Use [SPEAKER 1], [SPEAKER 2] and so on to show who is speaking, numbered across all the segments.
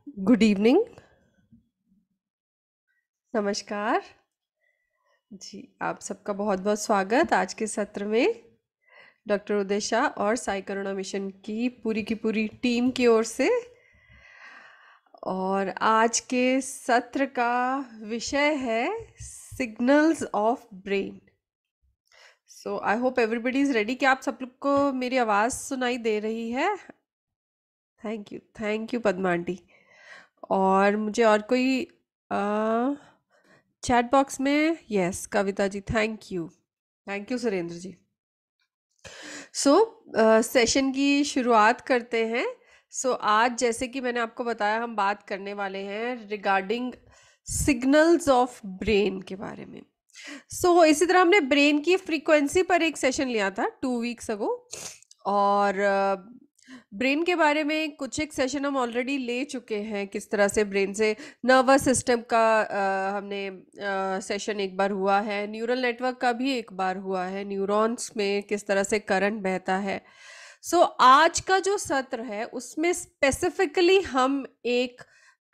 [SPEAKER 1] Good evening. नमस्कार जी। आप सबका बहुत बहुत स्वागत आज के सत्र में डॉक्टर उदय शाह और साई करुणा मिशन की पूरी टीम की ओर से। और आज के सत्र का विषय है signals of brain. So I hope everybody is ready. क्या आप सब लोग को मेरी आवाज़ सुनाई दे रही है? Thank you Padma aunty. और मुझे और कोई चैट बॉक्स में, yes Kavita ji, thank you Surendra ji. So session की शुरुआत करते हैं। आज जैसे कि मैंने आपको बताया, हम बात करने वाले हैं रिगार्डिंग सिग्नल्स ऑफ ब्रेन के बारे में। इसी तरह हमने ब्रेन की फ्रीक्वेंसी पर एक सेशन लिया था 2 वीक्स अगो। और ब्रेन के बारे में कुछ एक सेशन हम ऑलरेडी ले चुके हैं। किस तरह से ब्रेन से नर्वस सिस्टम का हमने सेशन एक बार हुआ है, न्यूरल नेटवर्क का भी एक बार हुआ है, न्यूरॉन्स में किस तरह से करंट बहता है। आज का जो सत्र है उसमें स्पेसिफिकली हम एक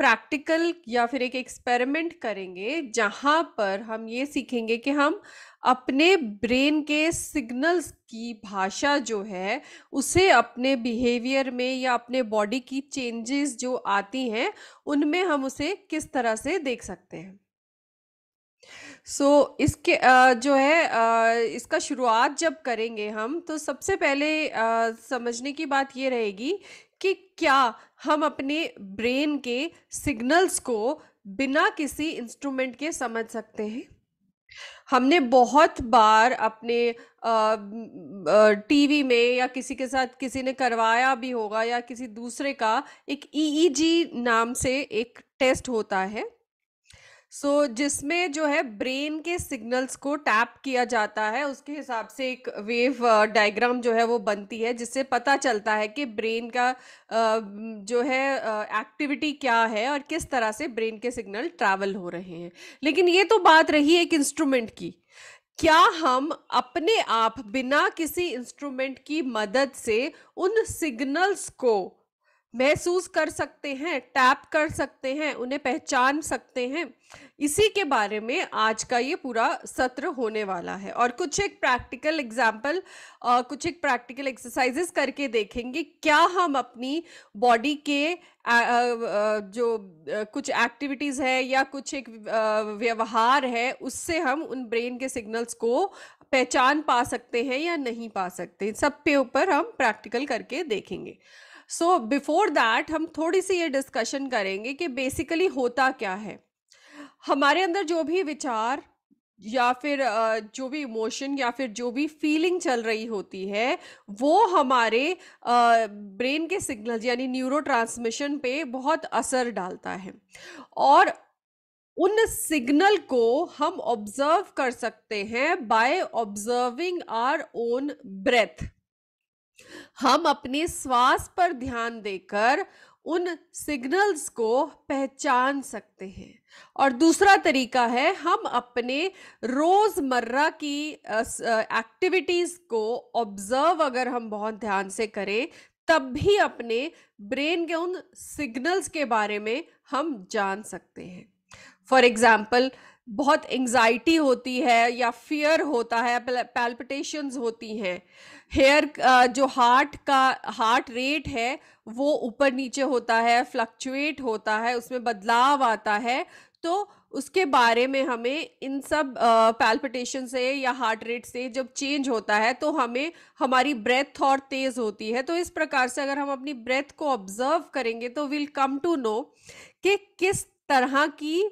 [SPEAKER 1] प्रैक्टिकल या फिर एक एक्सपेरिमेंट करेंगे, जहां पर हम ये सीखेंगे कि हम अपने ब्रेन के सिग्नल्स की भाषा जो है उसे अपने बिहेवियर में या अपने बॉडी की चेंजेस जो आती हैं उनमें हम उसे किस तरह से देख सकते हैं। इसके जो है इसका शुरुआत जब करेंगे हम, तो सबसे पहले समझने की बात ये रहेगी कि क्या हम अपने ब्रेन के सिग्नल्स को बिना किसी इंस्ट्रूमेंट के समझ सकते हैं। हमने बहुत बार अपने टीवी में या किसी के साथ किसी ने करवाया भी होगा, या किसी दूसरे का एक ईईजी नाम से एक टेस्ट होता है। जिसमें जो है ब्रेन के सिग्नल्स को टैप किया जाता है, उसके हिसाब से एक वेव डायग्राम जो है वो बनती है, जिससे पता चलता है कि ब्रेन का जो है एक्टिविटी क्या है और किस तरह से ब्रेन के सिग्नल ट्रैवल हो रहे हैं। लेकिन ये तो बात रही एक इंस्ट्रूमेंट की। क्या हम अपने आप बिना किसी इंस्ट्रूमेंट की मदद से उन सिग्नल्स को महसूस कर सकते हैं, टैप कर सकते हैं, उन्हें पहचान सकते हैं? इसी के बारे में आज का ये पूरा सत्र होने वाला है। और कुछ एक प्रैक्टिकल एग्जाम्पल, कुछ एक प्रैक्टिकल एक्सरसाइजेस करके देखेंगे क्या हम अपनी बॉडी के जो कुछ एक्टिविटीज है या कुछ एक व्यवहार है, उससे हम उन ब्रेन के सिग्नल्स को पहचान पा सकते हैं या नहीं पा सकते। सब पे ऊपर हम प्रैक्टिकल करके देखेंगे। बिफोर दैट हम थोड़ी सी ये डिस्कशन करेंगे कि बेसिकली होता क्या है। हमारे अंदर जो भी विचार या फिर जो भी इमोशन या फिर जो भी फीलिंग चल रही होती है, वो हमारे ब्रेन के सिग्नल यानी न्यूरोट्रांसमिशन पे बहुत असर डालता है। और उन सिग्नल को हम ऑब्जर्व कर सकते हैं by observing our own breath. हम अपने श्वास पर ध्यान देकर उन सिग्नल्स को पहचान सकते हैं। और दूसरा तरीका है, हम अपने रोजमर्रा की एक्टिविटीज को ऑब्जर्व अगर हम बहुत ध्यान से करें, तब भी अपने ब्रेन के उन सिग्नल्स के बारे में हम जान सकते हैं। फॉर एग्जाम्पल, बहुत एंजाइटी होती है या फियर होता है, पैल्पिटेशंस होती हैं, हेयर जो हार्ट रेट है वो ऊपर नीचे होता है, फ्लक्चुएट होता है, उसमें बदलाव आता है। तो उसके बारे में हमें इन सब पैल्पिटेशन से या हार्ट रेट से जब चेंज होता है तो हमें हमारी ब्रेथ और तेज होती है। तो इस प्रकार से अगर हम अपनी ब्रेथ को ऑब्जर्व करेंगे तो विल कम टू नो कि किस तरह की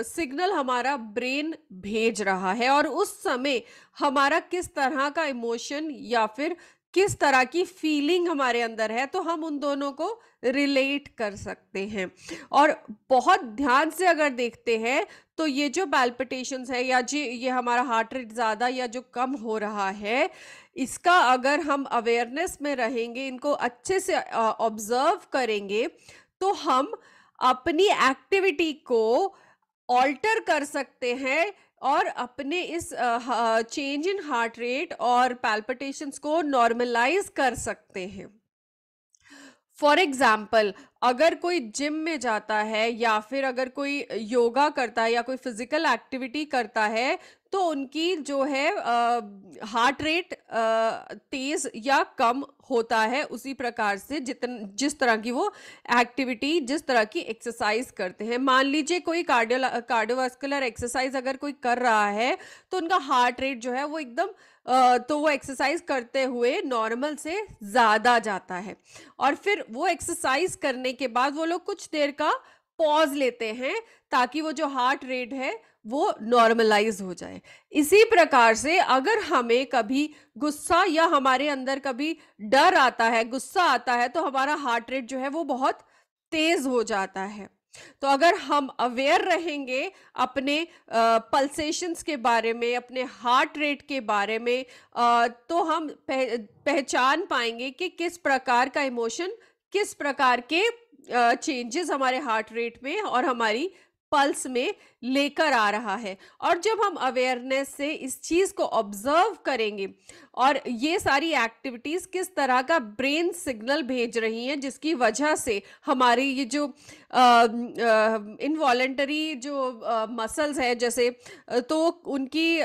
[SPEAKER 1] सिग्नल हमारा ब्रेन भेज रहा है और उस समय हमारा किस तरह का इमोशन या फिर किस तरह की फीलिंग हमारे अंदर है, तो हम उन दोनों को रिलेट कर सकते हैं। और बहुत ध्यान से अगर देखते हैं तो ये जो पैल्पिटेशंस है या जी ये हमारा हार्ट रेट ज़्यादा या जो कम हो रहा है, इसका अगर हम अवेयरनेस में रहेंगे, इनको अच्छे से ऑब्जर्व करेंगे, तो हम अपनी एक्टिविटी को ऑल्टर कर सकते हैं और अपने इस चेंज इन हार्ट रेट और पैल्पिटेशंस को नॉर्मलाइज कर सकते हैं। फॉर एग्जाम्पल, अगर कोई जिम में जाता है या फिर अगर कोई योगा करता है या कोई फिजिकल एक्टिविटी करता है, तो उनकी जो है हार्ट रेट तेज या कम होता है उसी प्रकार से जिस तरह की वो एक्टिविटी, जिस तरह की एक्सरसाइज करते हैं। मान लीजिए कोई कार्डियोवास्कुलर एक्सरसाइज अगर कोई कर रहा है, तो उनका हार्ट रेट जो है वो एकदम तो वो एक्सरसाइज करते हुए नॉर्मल से ज़्यादा जाता है, और फिर वो एक्सरसाइज करने के बाद वो लोग कुछ देर का पॉज लेते हैं ताकि वो जो हार्ट रेट है वो नॉर्मलाइज हो जाए। इसी प्रकार से अगर हमें कभी गुस्सा या हमारे अंदर कभी डर आता है, गुस्सा आता है, तो हमारा हार्ट रेट जो है वो बहुत तेज हो जाता है। तो अगर हम अवेयर रहेंगे अपने पल्सेशंस के बारे में, अपने हार्ट रेट के बारे में, तो हम पहचान पाएंगे कि किस प्रकार का इमोशन, किस प्रकार के चेंजेस हमारे हार्ट रेट में और हमारी पल्स में लेकर आ रहा है। और जब हम अवेयरनेस से इस चीज को ऑब्जर्व करेंगे और ये सारी एक्टिविटीज किस तरह का ब्रेन सिग्नल भेज रही हैं, जिसकी वजह से हमारी ये जो इनवॉलेंटरी जो मसल्स है जैसे, तो उनकी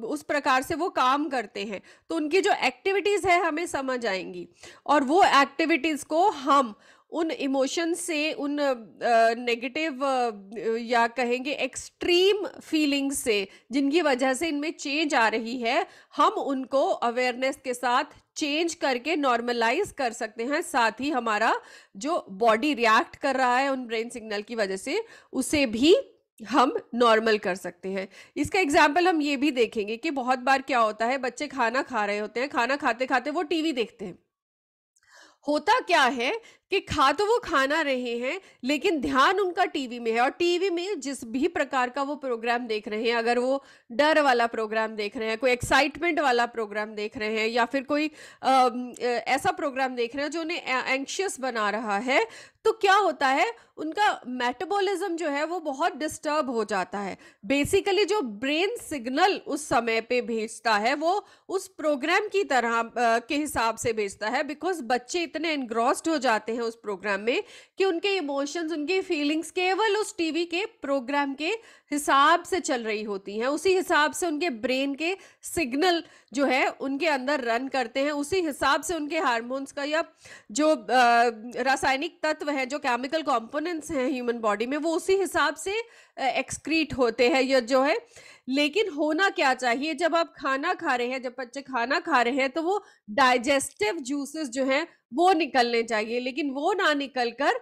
[SPEAKER 1] उस प्रकार से वो काम करते हैं, तो उनकी जो एक्टिविटीज है हमें समझ आएंगी, और वो एक्टिविटीज को हम उन इमोशन से, उन नेगेटिव या कहेंगे एक्सट्रीम फीलिंग से जिनकी वजह से इनमें चेंज आ रही है, हम उनको अवेयरनेस के साथ चेंज करके नॉर्मलाइज कर सकते हैं। साथ ही हमारा जो बॉडी रिएक्ट कर रहा है उन ब्रेन सिग्नल की वजह से, उसे भी हम नॉर्मल कर सकते हैं। इसका एग्जाम्पल हम ये भी देखेंगे कि बहुत बार क्या होता है, बच्चे खाना खा रहे होते हैं, खाना खाते खाते वो टीवी देखते हैं। होता क्या है कि खा तो वो खाना रहे हैं, लेकिन ध्यान उनका टीवी में है, और टीवी में जिस भी प्रकार का वो प्रोग्राम देख रहे हैं, अगर वो डर वाला प्रोग्राम देख रहे हैं, कोई एक्साइटमेंट वाला प्रोग्राम देख रहे हैं, या फिर कोई ऐसा प्रोग्राम देख रहे हैं जो उन्हें एंग्शियस बना रहा है, तो क्या होता है, उनका मेटाबॉलिज्म जो है वो बहुत डिस्टर्ब हो जाता है। बेसिकली जो ब्रेन सिग्नल उस समय पे भेजता है वो उस प्रोग्राम की तरह के हिसाब से भेजता है, बिकॉज बच्चे इतने एनग्रॉस्ड हो जाते हैं उस प्रोग्राम में कि उनके इमोशंस, उनकी फीलिंग्स केवल उस टीवी के प्रोग्राम के हिसाब से चल रही होती हैं, उसी हिसाब से उनके ब्रेन के सिग्नल जो है उनके अंदर रन करते हैं, उसी हिसाब से उनके हार्मोन्स का या जो रासायनिक तत्व हैं, जो केमिकल कंपोनेंट्स हैं ह्यूमन बॉडी में, वो उसी हिसाब से एक्सक्रीट होते हैं या जो है। लेकिन होना क्या चाहिए, जब आप खाना खा रहे हैं, जब बच्चे खाना खा रहे हैं, तो वो डाइजेस्टिव जूसेस जो हैं वो निकलने चाहिए, लेकिन वो ना निकल कर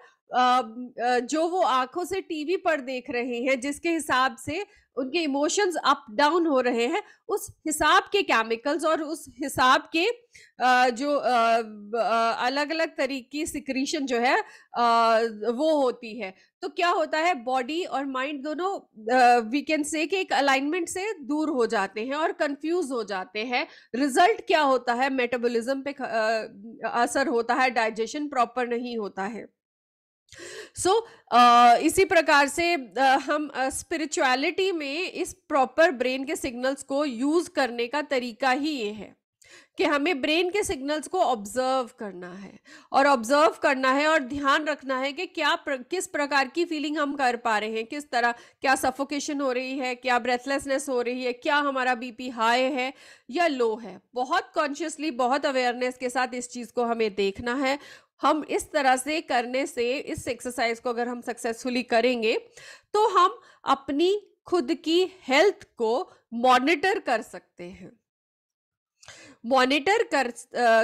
[SPEAKER 1] जो वो आंखों से टीवी पर देख रहे हैं, जिसके हिसाब से उनके इमोशंस अप डाउन हो रहे हैं, उस हिसाब के केमिकल्स और उस हिसाब के जो अलग अलग तरीके की सिक्रीशन जो है वो होती है। तो क्या होता है, बॉडी और माइंड दोनों वी कैन से कि एक अलाइनमेंट से दूर हो जाते हैं और कंफ्यूज हो जाते हैं। रिजल्ट क्या होता है, मेटाबॉलिज्म पे असर होता है, डाइजेशन प्रॉपर नहीं होता है। सो इसी प्रकार से हम स्पिरिचुअलिटी में इस प्रॉपर ब्रेन के सिग्नल्स को यूज करने का तरीका ही ये है कि हमें ब्रेन के सिग्नल्स को ऑब्जर्व करना है, और ऑब्जर्व करना है और ध्यान रखना है कि किस प्रकार की फीलिंग हम कर पा रहे हैं, किस तरह, क्या सफोकेशन हो रही है, क्या ब्रेथलेसनेस हो रही है, क्या हमारा बीपी हाई है या लो है। बहुत कॉन्शियसली, बहुत अवेयरनेस के साथ इस चीज को हमें देखना है। हम इस तरह से करने से, इस एक्सरसाइज को अगर हम सक्सेसफुली करेंगे, तो हम अपनी खुद की हेल्थ को मॉनिटर कर सकते हैं। मॉनिटर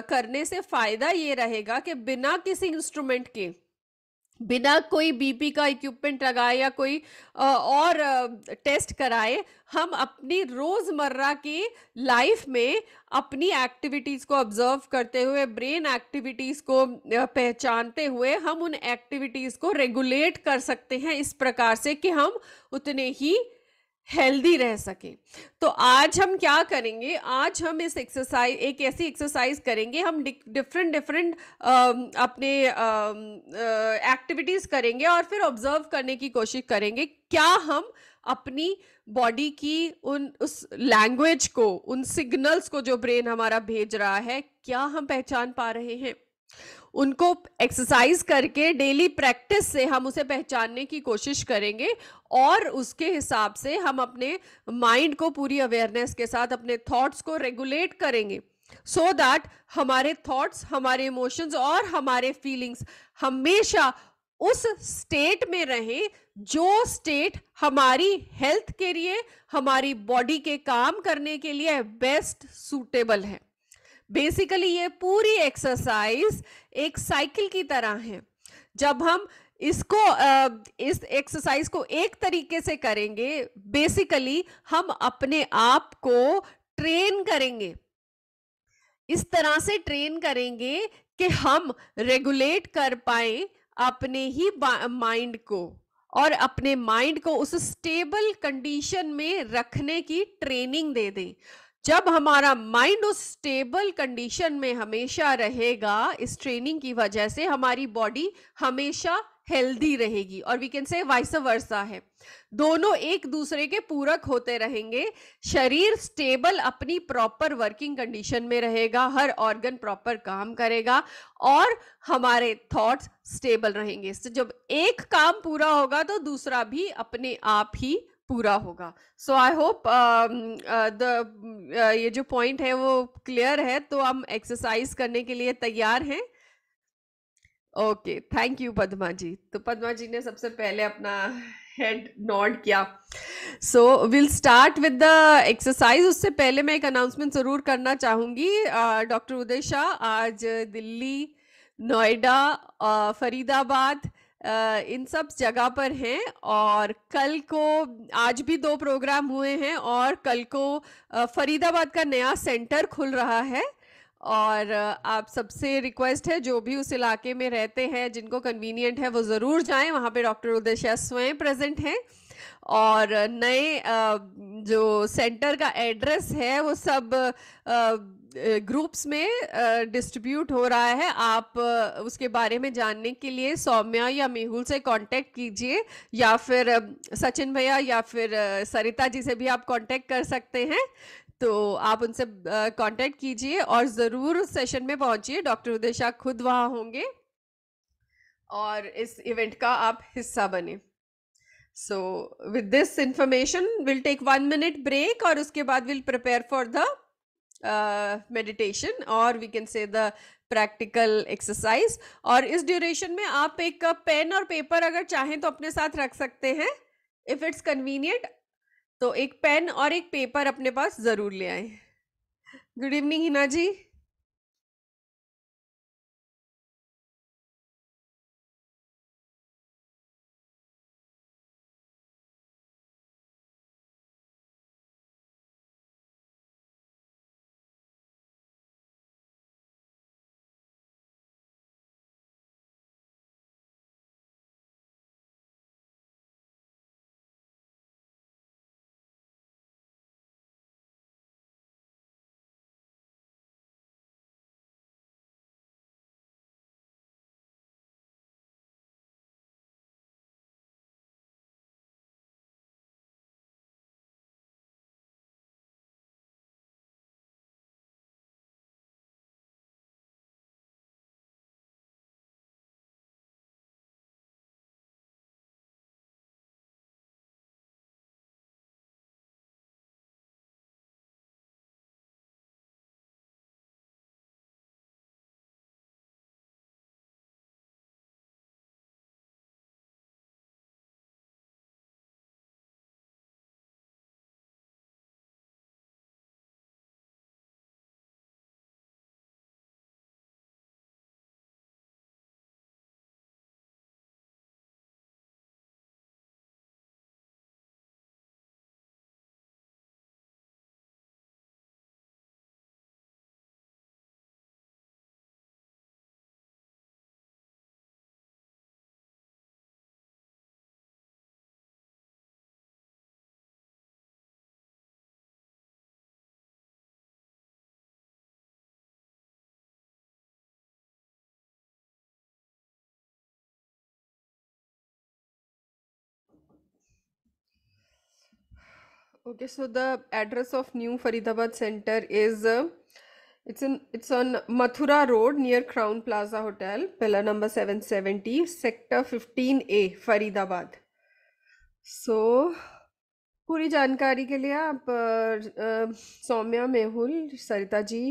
[SPEAKER 1] करने से फायदा ये रहेगा कि बिना किसी इंस्ट्रूमेंट के, बिना कोई बीपी का इक्विपमेंट लगाए या कोई और टेस्ट कराए, हम अपनी रोजमर्रा की लाइफ में अपनी एक्टिविटीज को ऑब्जर्व करते हुए, ब्रेन एक्टिविटीज को पहचानते हुए, हम उन एक्टिविटीज को रेगुलेट कर सकते हैं इस प्रकार से कि हम उतने ही हेल्दी रह सके। तो आज हम क्या करेंगे, आज हम इस एक्सरसाइज, एक ऐसी एक्सरसाइज करेंगे, हम डिफरेंट अपने एक्टिविटीज करेंगे और फिर ऑब्जर्व करने की कोशिश करेंगे क्या हम अपनी बॉडी की उस लैंग्वेज को, उन सिग्नल्स को जो ब्रेन हमारा भेज रहा है, क्या हम पहचान पा रहे हैं। उनको एक्सरसाइज करके डेली प्रैक्टिस से हम उसे पहचानने की कोशिश करेंगे और उसके हिसाब से हम अपने माइंड को पूरी अवेयरनेस के साथ अपने थॉट्स को रेगुलेट करेंगे, सो दैट हमारे थॉट्स, हमारे इमोशंस और हमारे फीलिंग्स हमेशा उस स्टेट में रहे जो स्टेट हमारी हेल्थ के लिए, हमारी बॉडी के काम करने के लिए बेस्ट सूटेबल है। बेसिकली ये पूरी एक्सरसाइज एक साइकिल की तरह है। जब हम इसको इस एक्सरसाइज को एक तरीके से करेंगे, बेसिकली हम अपने आप को ट्रेन करेंगे, इस तरह से ट्रेन करेंगे कि हम रेगुलेट कर पाए अपने ही माइंड को और अपने माइंड को उस स्टेबल कंडीशन में रखने की ट्रेनिंग दे दें। जब हमारा माइंड उस स्टेबल कंडीशन में हमेशा रहेगा, इस ट्रेनिंग की वजह से हमारी बॉडी हमेशा हेल्दी रहेगी, और we can say vice versa है, दोनों एक दूसरे के पूरक होते रहेंगे। शरीर स्टेबल अपनी प्रॉपर वर्किंग कंडीशन में रहेगा, हर ऑर्गन प्रॉपर काम करेगा और हमारे थॉट्स स्टेबल रहेंगे। तो जब एक काम पूरा होगा तो दूसरा भी अपने आप ही पूरा होगा। सो आई होप ये जो पॉइंट है वो क्लियर है। तो हम एक्सरसाइज करने के लिए तैयार हैं? ओके, थैंक यू पद्मा जी। तो पद्मा जी ने सबसे पहले अपना हेड नॉड किया। So will start with the exercise. उससे पहले मैं एक अनाउंसमेंट जरूर करना चाहूंगी। डॉक्टर उदय शाह आज दिल्ली, नोएडा, फरीदाबाद, इन सब जगह पर हैं, और कल को आज भी 2 प्रोग्राम हुए हैं, और कल को फरीदाबाद का नया सेंटर खुल रहा है। और आप सबसे रिक्वेस्ट है, जो भी उस इलाके में रहते हैं, जिनको कन्वीनियंट है, वो ज़रूर जाएं। वहाँ पे डॉक्टर उदय शाह स्वयं प्रेजेंट हैं, और नए जो सेंटर का एड्रेस है वो सब ग्रुप्स में डिस्ट्रीब्यूट हो रहा है। आप उसके बारे में जानने के लिए सौम्या या मेहुल से कांटेक्ट कीजिए, या फिर सचिन भैया या फिर सरिता जी से भी आप कांटेक्ट कर सकते हैं। तो आप उनसे कांटेक्ट कीजिए और ज़रूर सेशन में पहुंचिए। डॉक्टर उदय शाह खुद वहाँ होंगे और इस इवेंट का आप हिस्सा बने। So with this information, we'll take 1 minute break, और उसके बाद we'll prepare for the meditation, or we can say the practical exercise। और इस ड्यूरेशन में आप एक पेन और पेपर अगर चाहें तो अपने साथ रख सकते हैं, if it's convenient। तो एक पेन और एक पेपर अपने पास जरूर ले आए। Good evening Hina ji. Okay, so the address of New Faridabad Center is It's on Mathura Road near Crown Plaza Hotel, pillar number 770, sector 15A, Faridabad. So पूरी जानकारी के लिए आप सौम्या, मेहुल, सरिता जी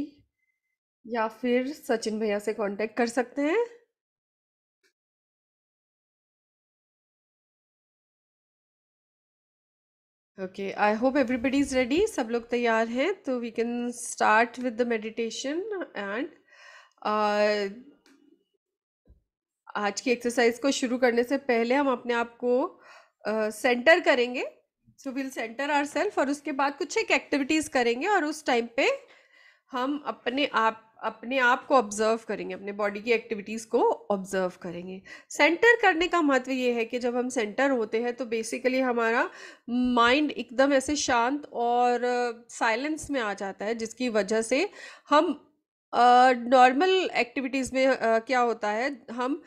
[SPEAKER 1] या फिर सचिन भैया से कांटेक्ट कर सकते हैं. Okay, I hope everybody is ready. सब लोग तैयार हैं तो we can start with the meditation. And आज की एक्सरसाइज को शुरू करने से पहले हम अपने आप को सेंटर करेंगे. So will centre our self और उसके बाद कुछ एक एक्टिविटीज करेंगे और उस टाइम पे हम अपने आप को ऑब्जर्व करेंगे, अपने बॉडी की एक्टिविटीज को ऑब्जर्व करेंगे. सेंटर करने का महत्व ये है कि जब हम सेंटर होते हैं तो बेसिकली हमारा माइंड एकदम ऐसे शांत और साइलेंस में आ जाता है, जिसकी वजह से हम नॉर्मल एक्टिविटीज़ में क्या होता है, हम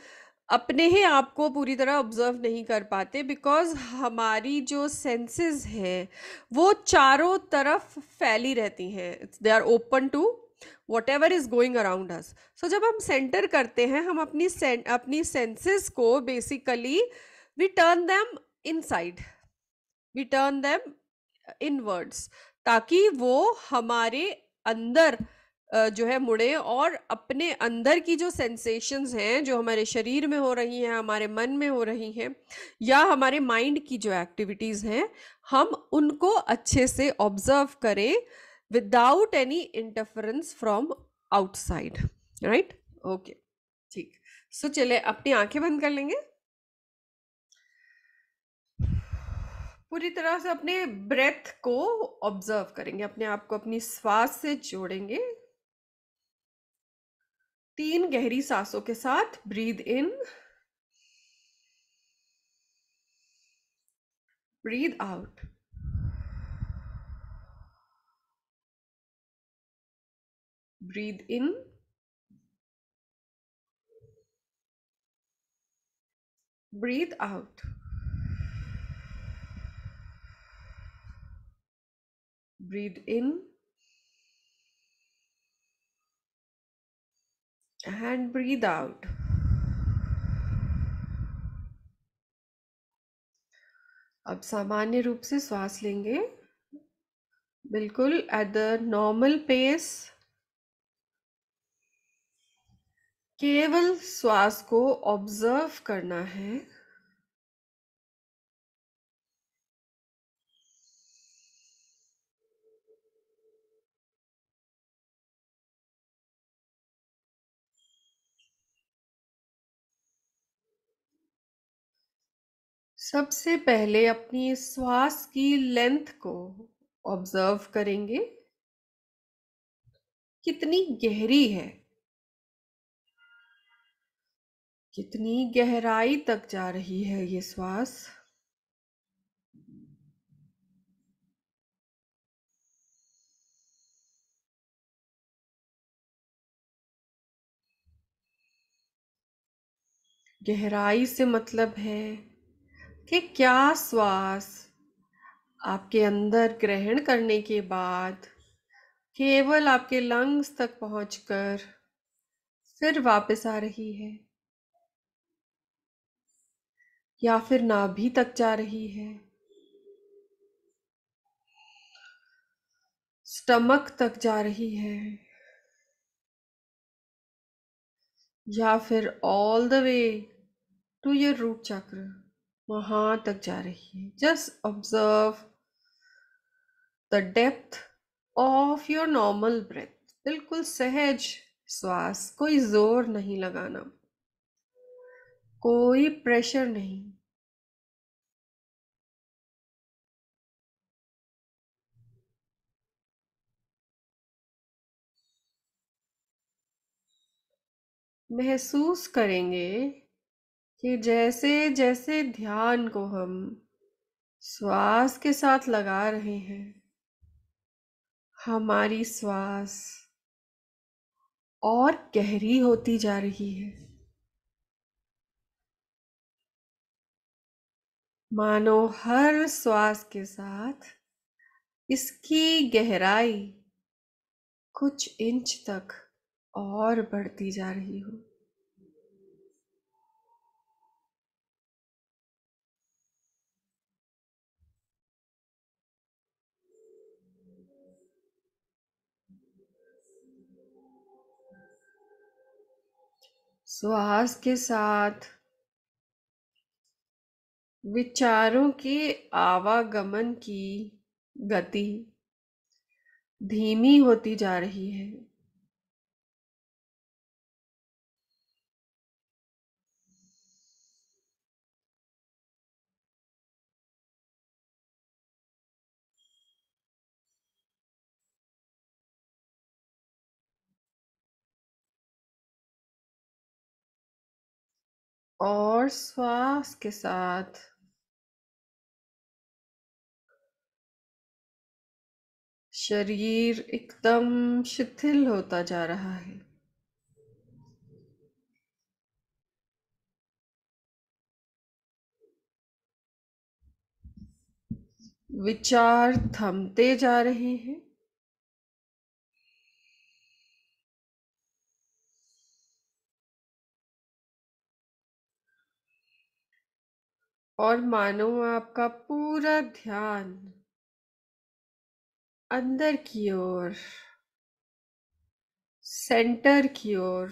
[SPEAKER 1] अपने ही आप को पूरी तरह ऑब्जर्व नहीं कर पाते, बिकॉज हमारी जो सेंसेस हैं वो चारों तरफ फैली रहती हैं. They are open to whatever is going around us. So जब हम सेंटर करते हैं, हम अपनी सेंसेस को basically we turn them inside, we turn them inwards, ताकि वो हमारे अंदर जो है मुड़े और अपने अंदर की जो सेंसेशंस हैं, जो हमारे शरीर में हो रही हैं, हमारे मन में हो रही हैं, या हमारे माइंड की जो एक्टिविटीज़ हैं, हम उनको अच्छे से ऑब्जर्व करें without any interference from outside. Right? Okay, ठीक. सो चले अपनी आंखें बंद कर लेंगे. पूरी तरह से अपने ब्रेथ को ऑब्जर्व करेंगे, अपने आप को अपनी श्वास से जोड़ेंगे. 3 गहरी सांसों के साथ breathe in, breathe out. Breathe in, breathe out. Breathe in and breathe out. अब सामान्य रूप से श्वास लेंगे, बिल्कुल एट द नॉर्मल पेस. केवल श्वास को ऑब्जर्व करना है. सबसे पहले अपनी श्वास की लेंथ को ऑब्जर्व करेंगे, कितनी गहरी है, कितनी गहराई तक जा रही है ये श्वास. गहराई से मतलब है कि क्या श्वास आपके अंदर ग्रहण करने के बाद केवल आपके लंग्स तक पहुंचकर फिर वापस आ रही है, या फिर नाभि तक जा रही है, स्टमक तक जा रही है, या फिर all the way to your root chakra, वहां तक जा रही है. Just observe the depth of your normal breath. बिल्कुल सहज श्वास, कोई जोर नहीं लगाना, कोई प्रेशर नहीं. महसूस करेंगे कि जैसे जैसे ध्यान को हम श्वास के साथ लगा रहे हैं, हमारी श्वास और गहरी होती जा रही है. मानो हर श्वास के साथ इसकी गहराई कुछ इंच तक और बढ़ती जा रही हो। श्वास के साथ विचारों के आवागमन की गति धीमी होती जा रही है। और श्वास के साथ शरीर एकदम शिथिल होता जा रहा है। विचार थमते जा रहे हैं और मानो आपका पूरा ध्यान अंदर की ओर, सेंटर की ओर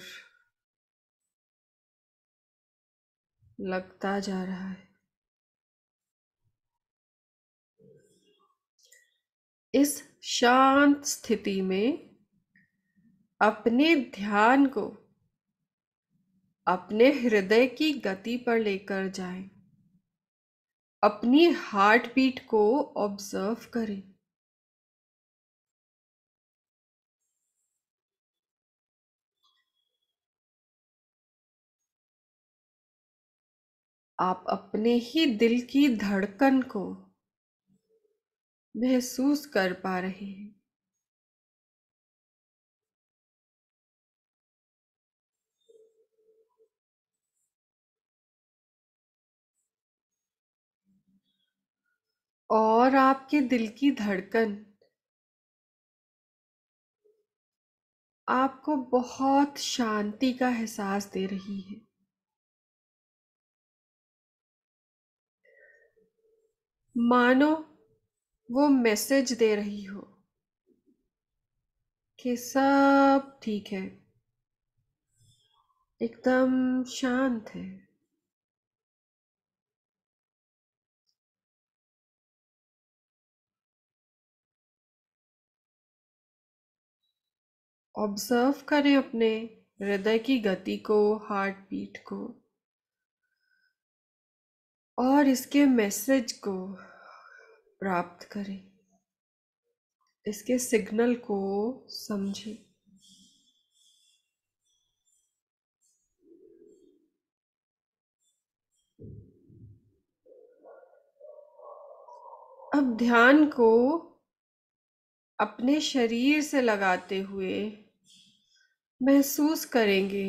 [SPEAKER 1] लगता जा रहा है। इस शांत स्थिति में अपने ध्यान को अपने हृदय की गति पर लेकर जाएं। अपनी हार्ट बीट को ऑब्जर्व करें। आप अपने ही दिल की धड़कन को महसूस कर पा रहे हैं। और आपके दिल की धड़कन आपको बहुत शांति का एहसास दे रही है। मानो वो मैसेज दे रही हो कि सब ठीक है, एकदम शांत है। ऑब्जर्व करें अपने हृदय की गति को, हार्ट बीट को, और इसके मैसेज को प्राप्त करें। इसके सिग्नल को समझें। अब ध्यान को अपने शरीर से लगाते हुए महसूस करेंगे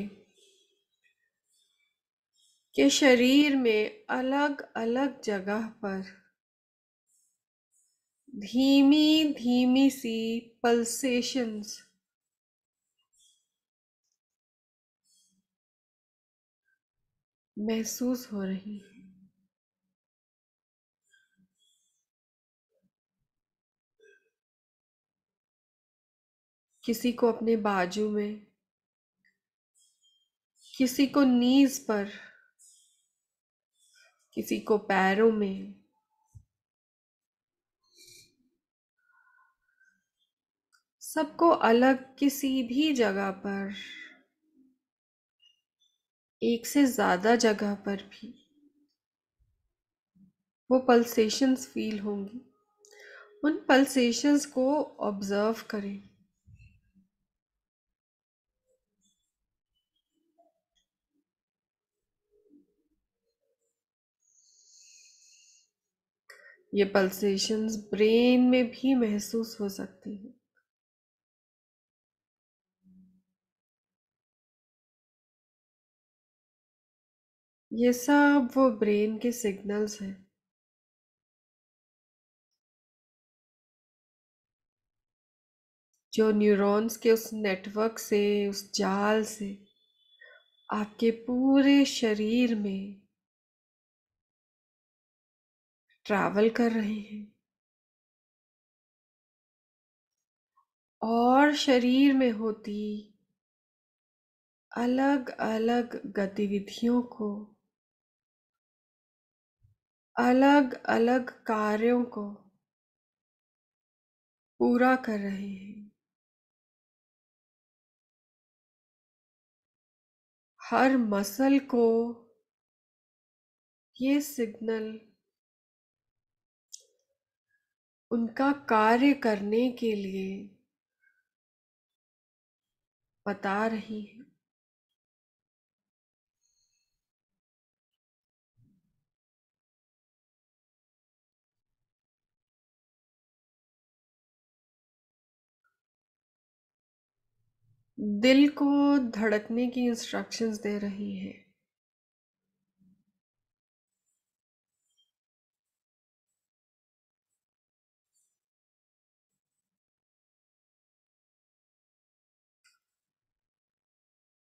[SPEAKER 1] कि शरीर में अलग अलग जगह पर धीमी धीमी सी पल्सेशंस महसूस हो रही हैं। किसी को अपने बाजू में, किसी को नीज पर, किसी को पैरों में, सबको अलग किसी भी जगह पर, एक से ज्यादा जगह पर भी वो पल्सेशंस फील होंगी। उन पल्सेशंस को ऑब्जर्व करें। ये पल्सेशंस ब्रेन में भी महसूस हो सकती हैं। ये सब वो ब्रेन के सिग्नल्स हैं। जो न्यूरॉन्स के उस नेटवर्क से, उस जाल से आपके पूरे शरीर में ट्रैवल कर रहे हैं और शरीर में होती अलग अलग गतिविधियों को, अलग अलग कार्यों को पूरा कर रहे हैं। हर मसल को ये सिग्नल उनका कार्य करने के लिए बता रही है। दिल को धड़कने की इंस्ट्रक्शंस दे रही है।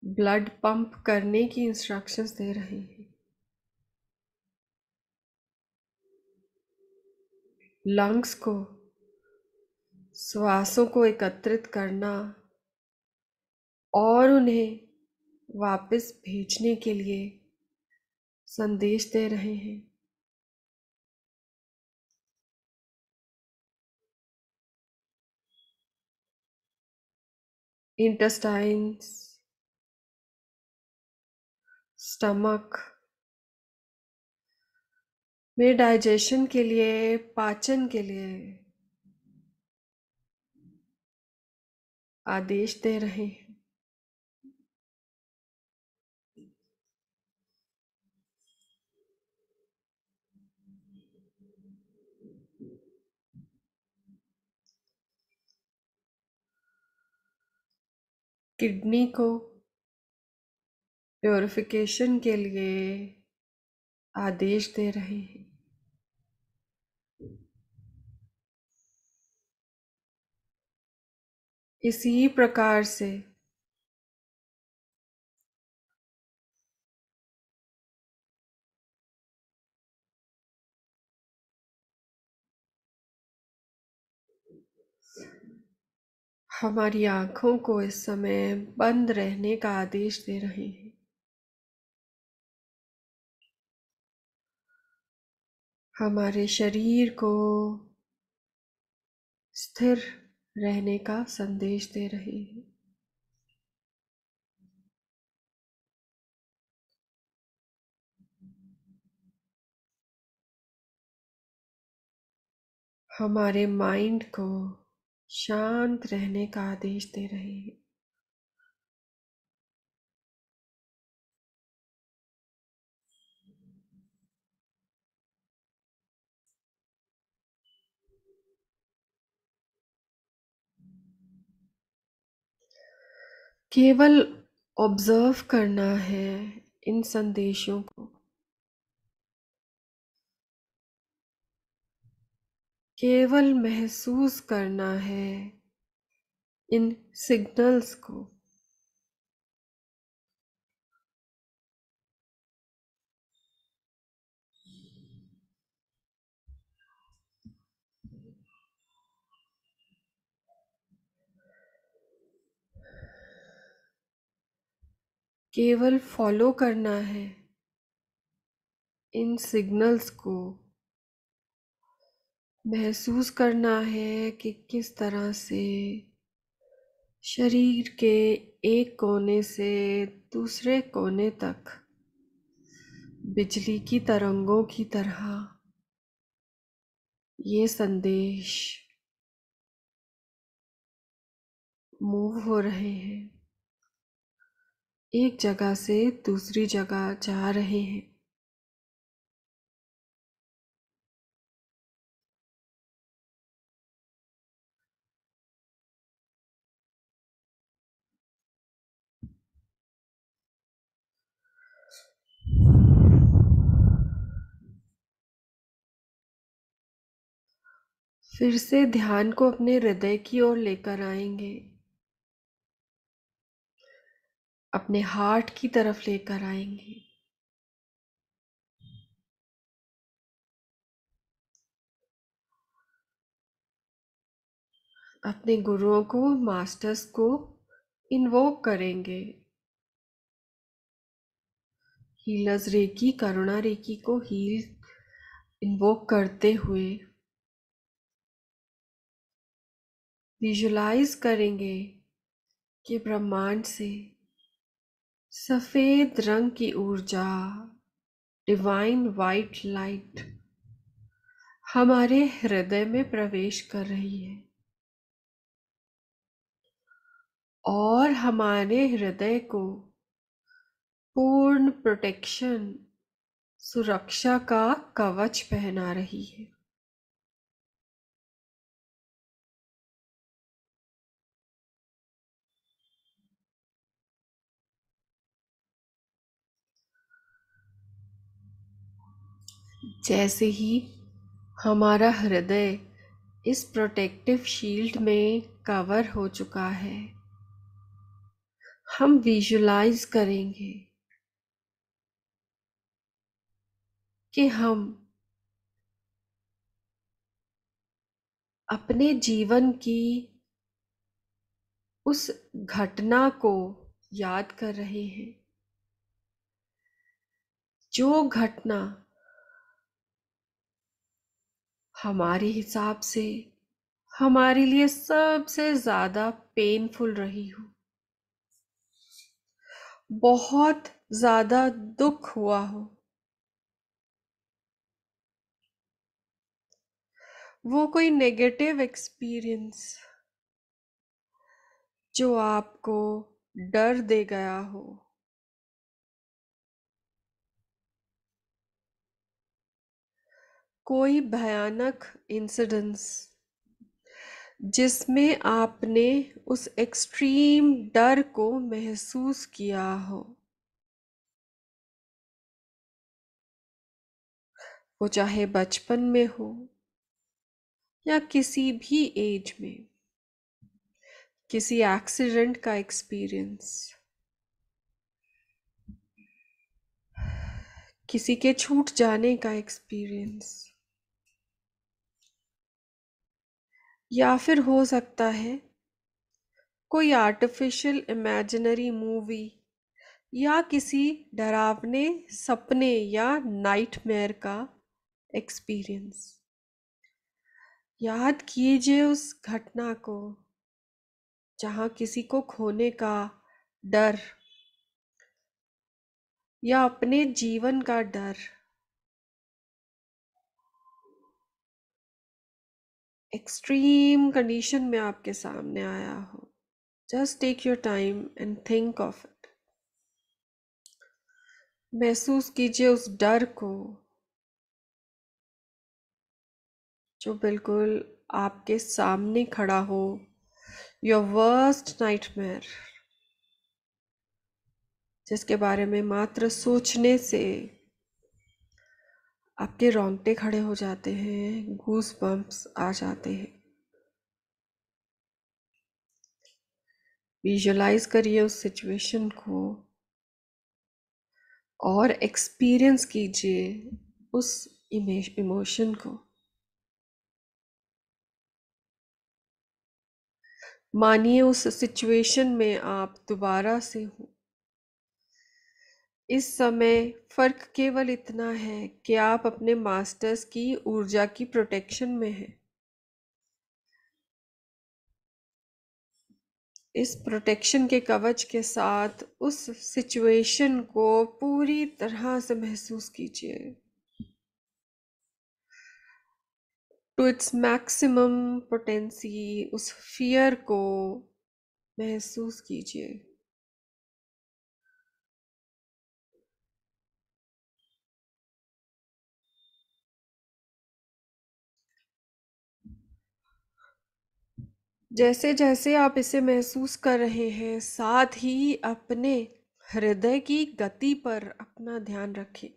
[SPEAKER 1] ब्लड पंप करने की इंस्ट्रक्शंस दे रही है। लंग्स को श्वासों को एकत्रित करना और उन्हें वापस भेजने के लिए संदेश दे रहे हैं। इंटेस्टाइन्स, स्टमक में डाइजेशन के लिए, पाचन के लिए आदेश दे रहे हैं। किडनी को प्योरिफिकेशन के लिए आदेश दे रहे हैं। इसी प्रकार से हमारी आंखों को इस समय बंद रहने का आदेश दे रहे हैं। हमारे शरीर को स्थिर रहने का संदेश दे रहे हैं। हमारे माइंड को शांत रहने का आदेश दे रहे हैं। केवल ऑब्जर्व करना है इन संदेशों को, केवल महसूस करना है इन सिग्नल्स को। केवल फॉलो करना है इन सिग्नल्स को। महसूस करना है कि किस तरह से शरीर के एक कोने से दूसरे कोने तक बिजली की तरंगों की तरह ये संदेश मूव हो रहे हैं, एक जगह से दूसरी जगह जा रहे हैं। फिर से ध्यान को अपने हृदय की ओर लेकर आएंगे, अपने हार्ट की तरफ लेकर आएंगे। अपने गुरुओं को, मास्टर्स को इन्वोक करेंगे। हीलर्स रेकी, करुणा रेकी को हील इन्वोक करते हुए विजुलाइज करेंगे कि ब्रह्मांड से सफेद रंग की ऊर्जा, डिवाइन वाइट लाइट हमारे हृदय में प्रवेश कर रही है और हमारे हृदय को पूर्ण प्रोटेक्शन, सुरक्षा का कवच पहना रही है। जैसे ही हमारा हृदय इस प्रोटेक्टिव शील्ड में कवर हो चुका है, हम विजुलाइज करेंगे कि हम अपने जीवन की उस घटना को याद कर रहे हैं, जो घटना हमारे हिसाब से हमारे लिए सबसे ज्यादा पेनफुल रही हो, बहुत ज्यादा दुख हुआ हो। वो कोई नेगेटिव एक्सपीरियंस जो आपको डर दे गया हो, कोई भयानक इंसिडेंस जिसमें आपने उस एक्सट्रीम डर को महसूस किया हो, वो चाहे बचपन में हो या किसी भी एज में, किसी एक्सीडेंट का एक्सपीरियंस, किसी के छूट जाने का एक्सपीरियंस, या फिर हो सकता है कोई आर्टिफिशियल इमेजिनरी मूवी या किसी डरावने सपने या नाइटमेयर का एक्सपीरियंस। याद कीजिए उस घटना को जहां किसी को खोने का डर या अपने जीवन का डर एक्सट्रीम कंडीशन में आपके सामने आया हो। Just take your time and think of it. महसूस कीजिए उस डर को जो बिल्कुल आपके सामने खड़ा हो। योर वर्स्ट नाइटमेयर, जिसके बारे में मात्र सोचने से आपके रोंगटे खड़े हो जाते हैं, गूस बम्प्स आ जाते हैं। विजुलाइज करिए उस सिचुएशन को और एक्सपीरियंस कीजिए उस इमोशन को। मानिए उस सिचुएशन में आप दोबारा से हो। इस समय फर्क केवल इतना है कि आप अपने मास्टर्स की ऊर्जा की प्रोटेक्शन में हैं। इस प्रोटेक्शन के कवच के साथ उस सिचुएशन को पूरी तरह से महसूस कीजिए, टू इट्स मैक्सिमम पोटेंसी। उस फियर को महसूस कीजिए। जैसे जैसे आप इसे महसूस कर रहे हैं, साथ ही अपने हृदय की गति पर अपना ध्यान रखें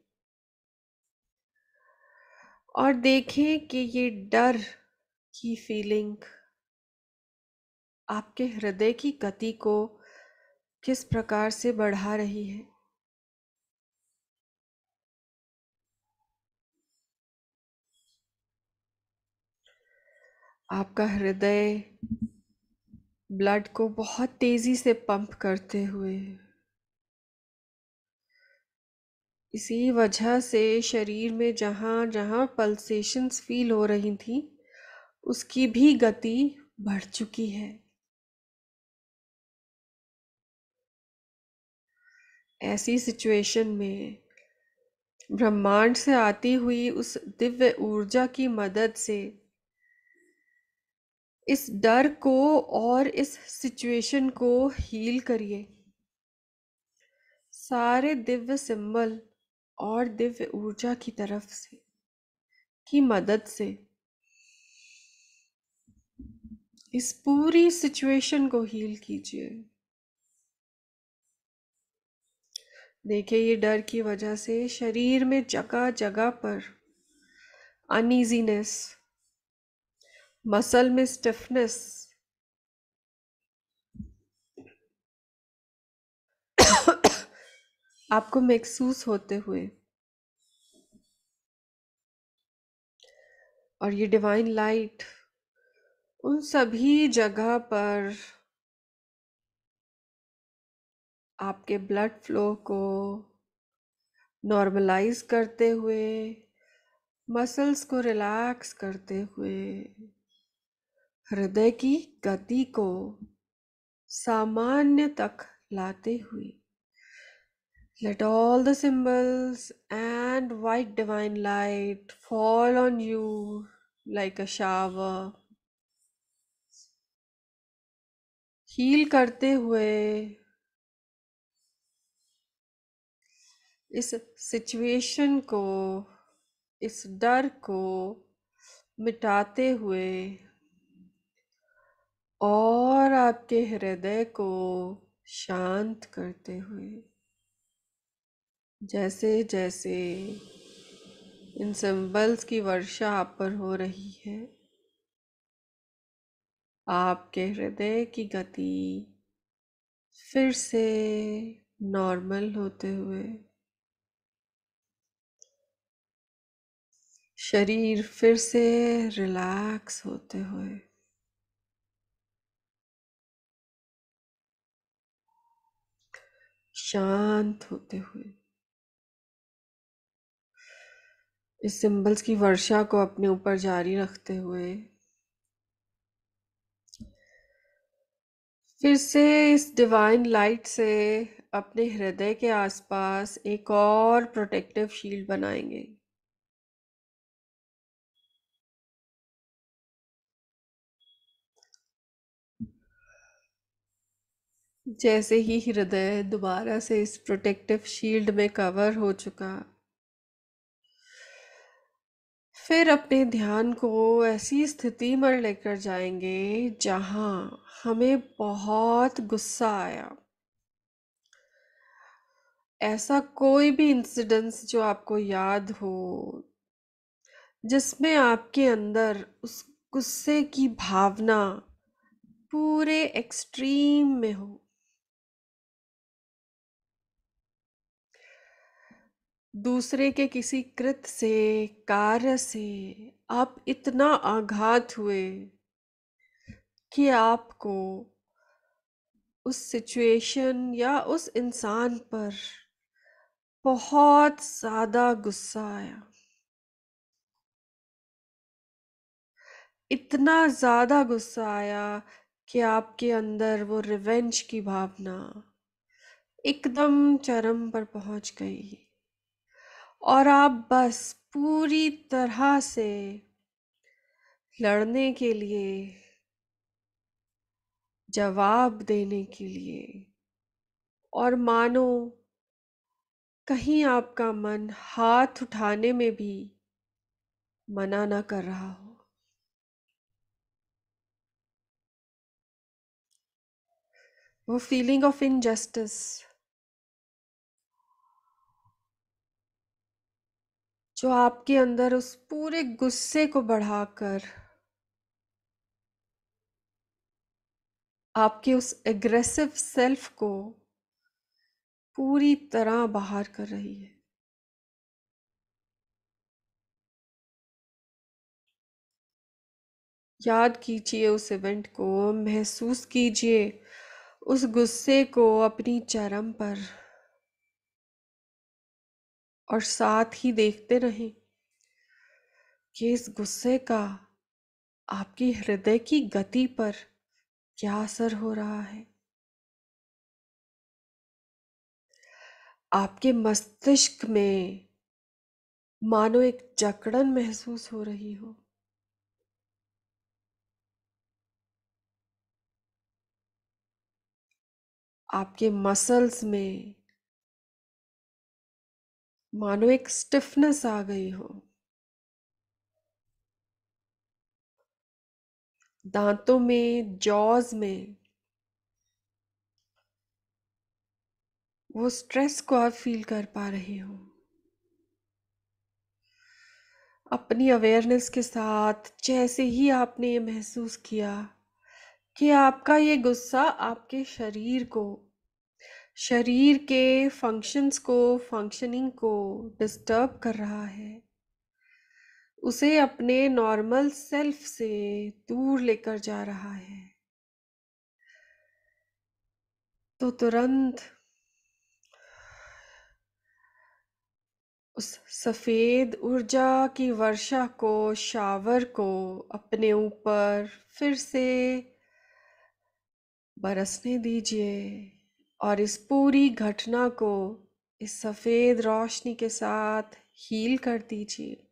[SPEAKER 1] और देखें कि ये डर, की फीलिंग आपके हृदय की गति को किस प्रकार से बढ़ा रही है। आपका हृदय ब्लड को बहुत तेजी से पंप करते हुए, इसी वजह से शरीर में जहाँ जहाँ पल्सेशंस फील हो रही थी उसकी भी गति बढ़ चुकी है। ऐसी सिचुएशन में ब्रह्मांड से आती हुई उस दिव्य ऊर्जा की मदद से इस डर को और इस सिचुएशन को हील करिए। सारे दिव्य सिंबल और दिव्य ऊर्जा की तरफ से की मदद से इस पूरी सिचुएशन को हील कीजिए। देखिए, ये डर की वजह से शरीर में जगह जगह पर अनईजीनेस, मसल में स्टिफनेस, आपको महसूस होते हुए, और ये डिवाइन लाइट उन सभी जगह पर आपके ब्लड फ्लो को नॉर्मलाइज करते हुए, मसल्स को रिलैक्स करते हुए, हृदय की गति को सामान्य तक लाते हुए, let all the symbols and white divine light fall on you like a shower, heal करते हुए इस सिचुएशन को, इस डर को मिटाते हुए और आपके हृदय को शांत करते हुए। जैसे जैसे इन सिंबल्स की वर्षा आप पर हो रही है, आपके हृदय की गति फिर से नॉर्मल होते हुए, शरीर फिर से रिलैक्स होते हुए, शांत होते हुए, इस सिंबल्स की वर्षा को अपने ऊपर जारी रखते हुए फिर से इस डिवाइन लाइट से अपने हृदय के आसपास एक और प्रोटेक्टिव शील्ड बनाएंगे। जैसे ही हृदय दोबारा से इस प्रोटेक्टिव शील्ड में कवर हो चुका, फिर अपने ध्यान को ऐसी स्थिति में लेकर जाएंगे जहां हमें बहुत गुस्सा आया। ऐसा कोई भी इंसिडेंस जो आपको याद हो जिसमें आपके अंदर उस गुस्से की भावना पूरे एक्सट्रीम में हो। दूसरे के किसी कृत्य से, कार्य से आप इतना आघात हुए कि आपको उस सिचुएशन या उस इंसान पर बहुत ज़्यादा गुस्सा आया। इतना ज़्यादा गुस्सा आया कि आपके अंदर वो रिवेंज की भावना एकदम चरम पर पहुंच गई और आप बस पूरी तरह से लड़ने के लिए, जवाब देने के लिए, और मानो कहीं आपका मन हाथ उठाने में भी मना ना कर रहा हो। वो फीलिंग ऑफ इनजस्टिस जो आपके अंदर उस पूरे गुस्से को बढ़ाकर आपके उस एग्रेसिव सेल्फ को पूरी तरह बाहर कर रही है। याद कीजिए उस इवेंट को, महसूस कीजिए उस गुस्से को अपनी चरम पर, और साथ ही देखते रहें कि इस गुस्से का आपकी हृदय की गति पर क्या असर हो रहा है। आपके मस्तिष्क में मानो एक जकड़न महसूस हो रही हो। आपके मसल्स में मानो एक स्टिफनेस आ गई हो। दांतों में, जॉज में वो स्ट्रेस को आप फील कर पा रहे हो। अपनी अवेयरनेस के साथ जैसे ही आपने ये महसूस किया कि आपका ये गुस्सा आपके शरीर के फंक्शनिंग को डिस्टर्ब कर रहा है, उसे अपने नॉर्मल सेल्फ से दूर लेकर जा रहा है, तो तुरंत उस सफेद ऊर्जा की वर्षा को, शावर को अपने ऊपर फिर से बरसने दीजिए, और इस पूरी घटना को इस सफेद रोशनी के साथ हील कर दीजिए।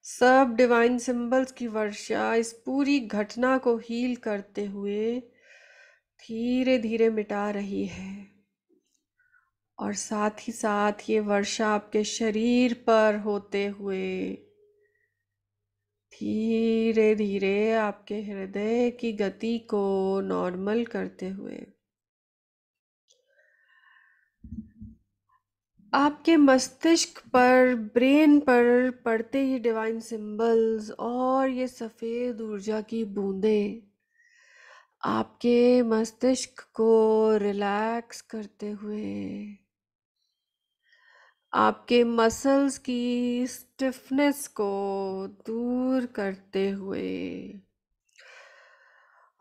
[SPEAKER 1] सब डिवाइन सिंबल्स की वर्षा इस पूरी घटना को हील करते हुए धीरे धीरे मिटा रही है, और साथ ही साथ ये वर्षा आपके शरीर पर होते हुए धीरे धीरे आपके हृदय की गति को नॉर्मल करते हुए आपके मस्तिष्क पर, ब्रेन पर पड़ते ही डिवाइन सिंबल्स और ये सफेद ऊर्जा की बूंदें आपके मस्तिष्क को रिलैक्स करते हुए, आपके मसल्स की स्टिफनेस को दूर करते हुए,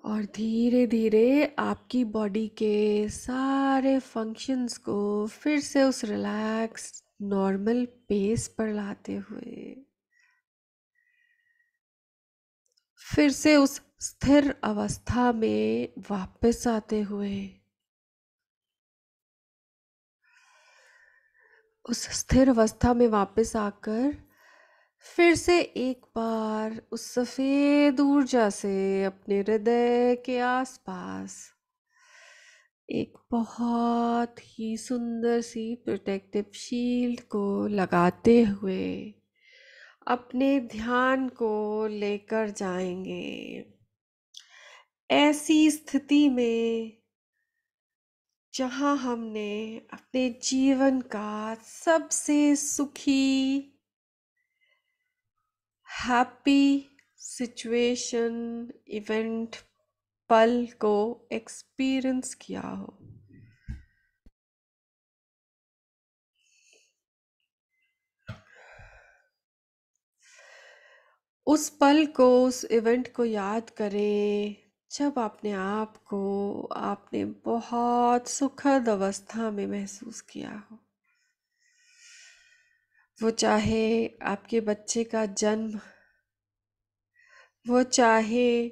[SPEAKER 1] और धीरे धीरे आपकी बॉडी के सारे फंक्शंस को फिर से उस रिलैक्स नॉर्मल पेस पर लाते हुए, फिर से उस स्थिर अवस्था में वापस आते हुए, उस स्थिर अवस्था में वापस आकर फिर से एक बार उस सफेद ऊर्जा से अपने हृदय के आसपास एक बहुत ही सुंदर सी प्रोटेक्टिव शील्ड को लगाते हुए अपने ध्यान को लेकर जाएंगे ऐसी स्थिति में जहां हमने अपने जीवन का सबसे सुखी, हैप्पी सिचुएशन, इवेंट, पल को एक्सपीरियंस किया हो। उस पल को, उस इवेंट को याद करें जब आपने बहुत सुखद अवस्था में महसूस किया हो। वो चाहे आपके बच्चे का जन्म, वो चाहे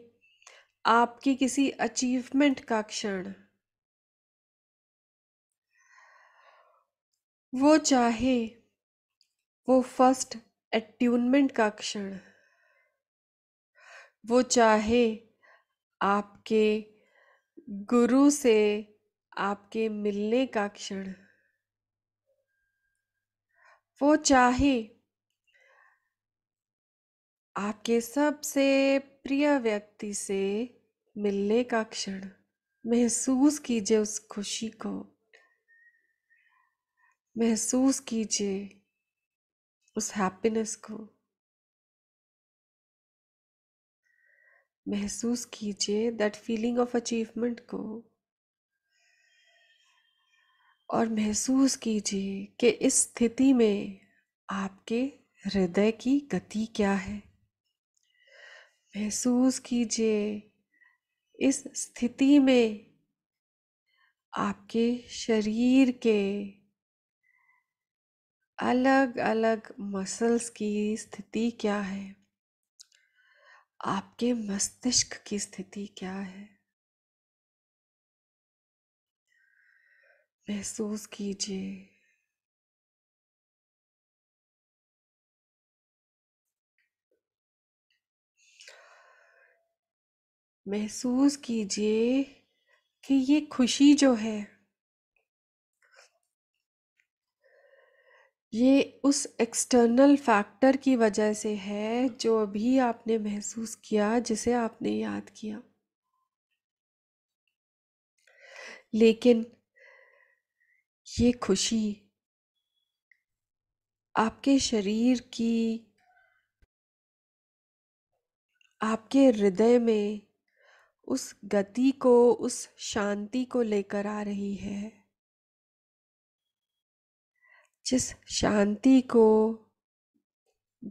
[SPEAKER 1] आपकी किसी अचीवमेंट का क्षण, वो चाहे वो फर्स्ट अट्यूनमेंट का क्षण, वो चाहे आपके गुरु से आपके मिलने का क्षण, वो चाहे आपके सबसे प्रिय व्यक्ति से मिलने का क्षण, महसूस कीजिए उस खुशी को, महसूस कीजिए उस हैप्पीनेस को। महसूस कीजिए दैट फीलिंग ऑफ अचीवमेंट को, और महसूस कीजिए कि इस स्थिति में आपके हृदय की गति क्या है। महसूस कीजिए इस स्थिति में आपके शरीर के अलग अलग मसल्स की स्थिति क्या है, आपके मस्तिष्क की स्थिति क्या है। महसूस कीजिए। महसूस कीजिए कि ये खुशी जो है, ये उस एक्सटर्नल फैक्टर की वजह से है जो अभी आपने महसूस किया, जिसे आपने याद किया। लेकिन ये खुशी आपके शरीर की, आपके हृदय में उस गति को, उस शांति को लेकर आ रही है, जिस शांति को,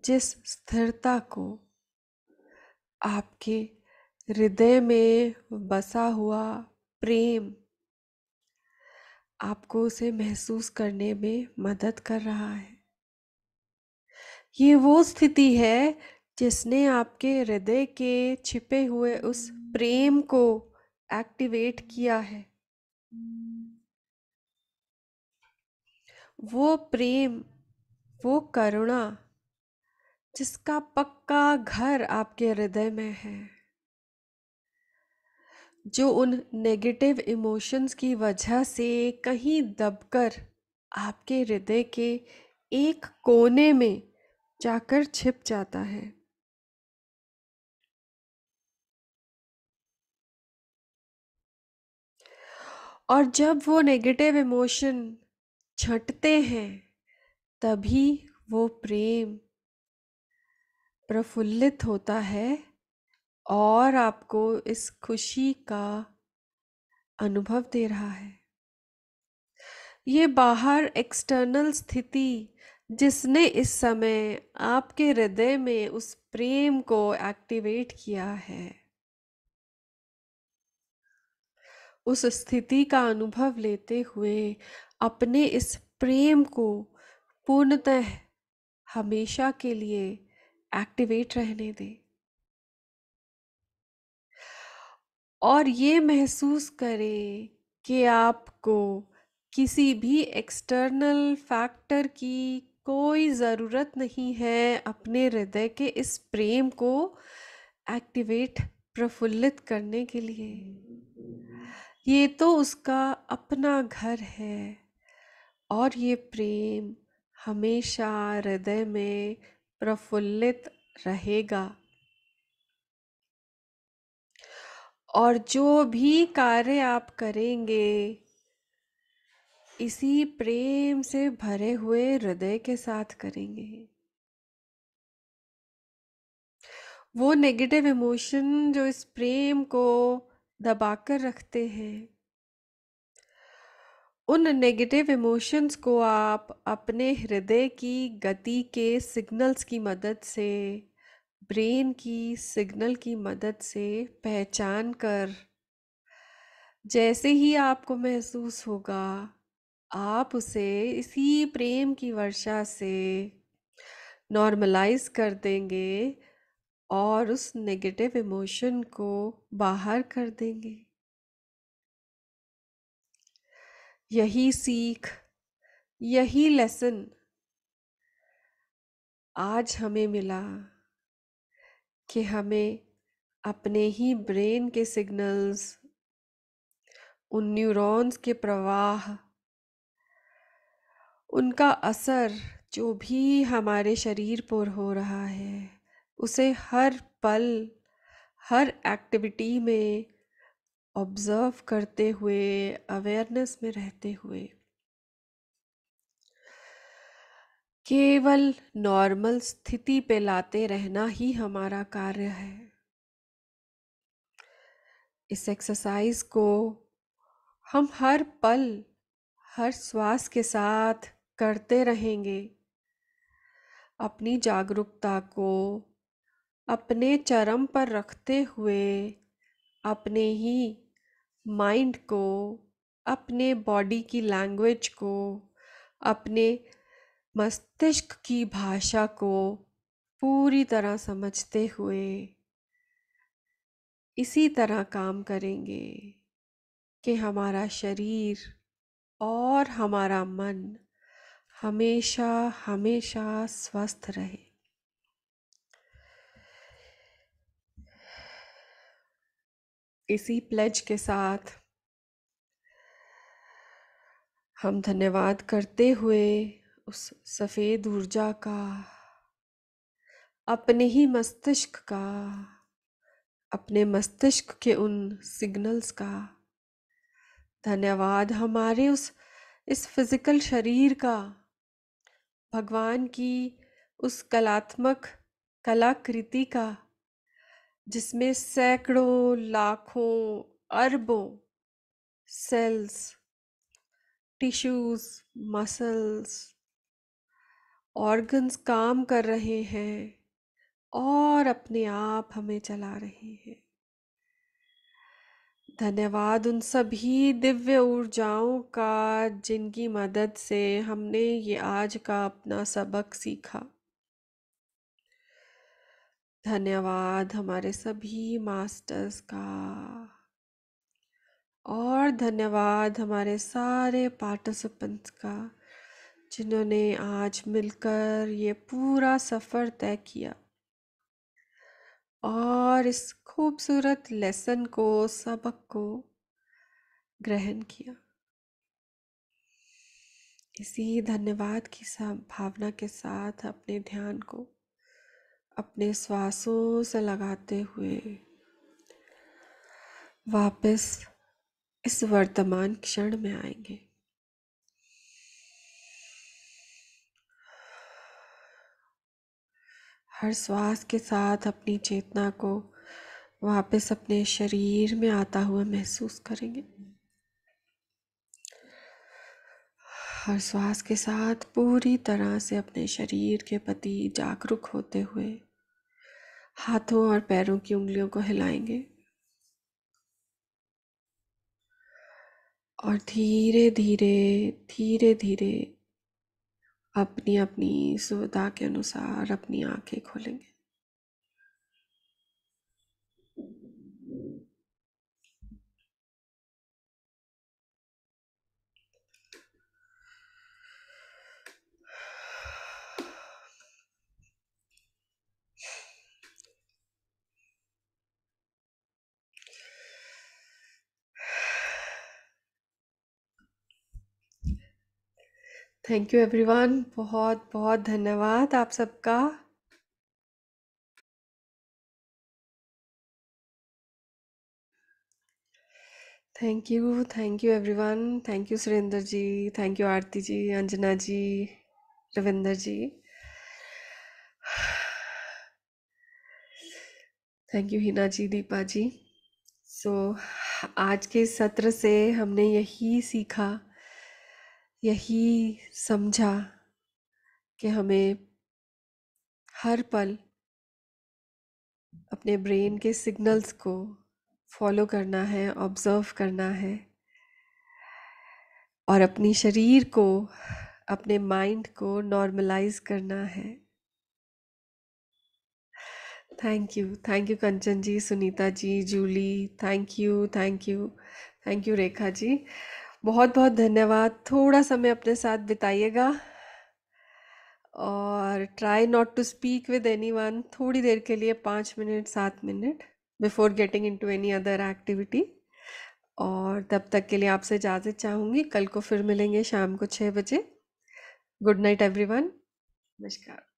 [SPEAKER 1] जिस स्थिरता को आपके हृदय में बसा हुआ प्रेम आपको उसे महसूस करने में मदद कर रहा है। ये वो स्थिति है जिसने आपके हृदय के छिपे हुए उस प्रेम को एक्टिवेट किया है। वो प्रेम, वो करुणा जिसका पक्का घर आपके हृदय में है, जो उन नेगेटिव इमोशंस की वजह से कहीं दबकर आपके हृदय के एक कोने में जाकर छिप जाता है। और जब वो नेगेटिव इमोशन छंटते हैं, तभी वो प्रेम प्रफुल्लित होता है और आपको इस खुशी का अनुभव दे रहा है। ये बाहर एक्सटर्नल स्थिति जिसने इस समय आपके हृदय में उस प्रेम को एक्टिवेट किया है, उस स्थिति का अनुभव लेते हुए अपने इस प्रेम को पूर्णतः हमेशा के लिए एक्टिवेट रहने दें। और ये महसूस करें कि आपको किसी भी एक्सटर्नल फैक्टर की कोई ज़रूरत नहीं है अपने हृदय के इस प्रेम को एक्टिवेट, प्रफुल्लित करने के लिए। ये तो उसका अपना घर है और ये प्रेम हमेशा हृदय में प्रफुल्लित रहेगा। और जो भी कार्य आप करेंगे, इसी प्रेम से भरे हुए हृदय के साथ करेंगे। वो नेगेटिव इमोशन जो इस प्रेम को दबाकर रखते हैं, उन नेगेटिव इमोशंस को आप अपने हृदय की गति के सिग्नल्स की मदद से, ब्रेन की सिग्नल की मदद से पहचान कर, जैसे ही आपको महसूस होगा, आप उसे इसी प्रेम की वर्षा से नॉर्मलाइज कर देंगे और उस नेगेटिव इमोशन को बाहर कर देंगे। यही सीख, यही लेसन आज हमें मिला कि हमें अपने ही ब्रेन के सिग्नल्स, उन न्यूरॉन्स के प्रवाह, उनका असर जो भी हमारे शरीर पर हो रहा है, उसे हर पल, हर एक्टिविटी में ऑब्जर्व करते हुए, अवेयरनेस में रहते हुए केवल नॉर्मल स्थिति पे लाते रहना ही हमारा कार्य है। इस एक्सरसाइज को हम हर पल, हर श्वास के साथ करते रहेंगे। अपनी जागरूकता को अपने चरम पर रखते हुए अपने ही माइंड को, अपने बॉडी की लैंग्वेज को, अपने मस्तिष्क की भाषा को पूरी तरह समझते हुए इसी तरह काम करेंगे कि हमारा शरीर और हमारा मन हमेशा हमेशा स्वस्थ रहे। इसी प्लेज के साथ हम धन्यवाद करते हुए उस सफ़ेद ऊर्जा का, अपने ही मस्तिष्क का, अपने मस्तिष्क के उन सिग्नल्स का धन्यवाद, हमारे इस फिजिकल शरीर का, भगवान की उस कलात्मक कलाकृति का, जिसमें सैकड़ों, लाखों, अरबों सेल्स, टिश्यूज, मसल्स, ऑर्गन्स काम कर रहे हैं और अपने आप हमें चला रहे हैं। धन्यवाद उन सभी दिव्य ऊर्जाओं का जिनकी मदद से हमने ये आज का अपना सबक सीखा। धन्यवाद हमारे सभी मास्टर्स का, और धन्यवाद हमारे सारे पार्टिसिपेंट्स का जिन्होंने आज मिलकर ये पूरा सफ़र तय किया और इस खूबसूरत लेसन को, सबक को ग्रहण किया। इसी धन्यवाद की भावना के साथ अपने ध्यान को अपने श्वासों से लगाते हुए वापस इस वर्तमान क्षण में आएंगे। हर श्वास के साथ अपनी चेतना को वापस अपने शरीर में आता हुआ महसूस करेंगे। हर श्वास के साथ पूरी तरह से अपने शरीर के प्रति जागरूक होते हुए हाथों और पैरों की उंगलियों को हिलाएंगे और धीरे धीरे धीरे धीरे अपनी अपनी सुविधा के अनुसार अपनी आंखें खोलेंगे। थैंक यू एवरीवन, बहुत बहुत धन्यवाद आप सबका। Thank you everyone. Thank you Surendra ji, thank you Aarti ji, Anjana ji, Ravinder ji, thank you Hina ji, Deepa ji. आज के सत्र से हमने यही सीखा, यही समझा कि हमें हर पल अपने ब्रेन के सिग्नल्स को फॉलो करना है, ऑब्जर्व करना है और अपनी शरीर को, अपने माइंड को नॉर्मलाइज करना है। Thank you Kanchan ji, Sunita ji, Julie, thank you Rekha ji, बहुत बहुत धन्यवाद। थोड़ा समय अपने साथ बिताइएगा और try not to speak with anyone, थोड़ी देर के लिए 5 minute 7 minute before getting into any other activity. और तब तक के लिए आपसे इजाज़त चाहूँगी। कल को फिर मिलेंगे शाम को 6 बजे। गुड नाइट एवरीवन, नमस्कार।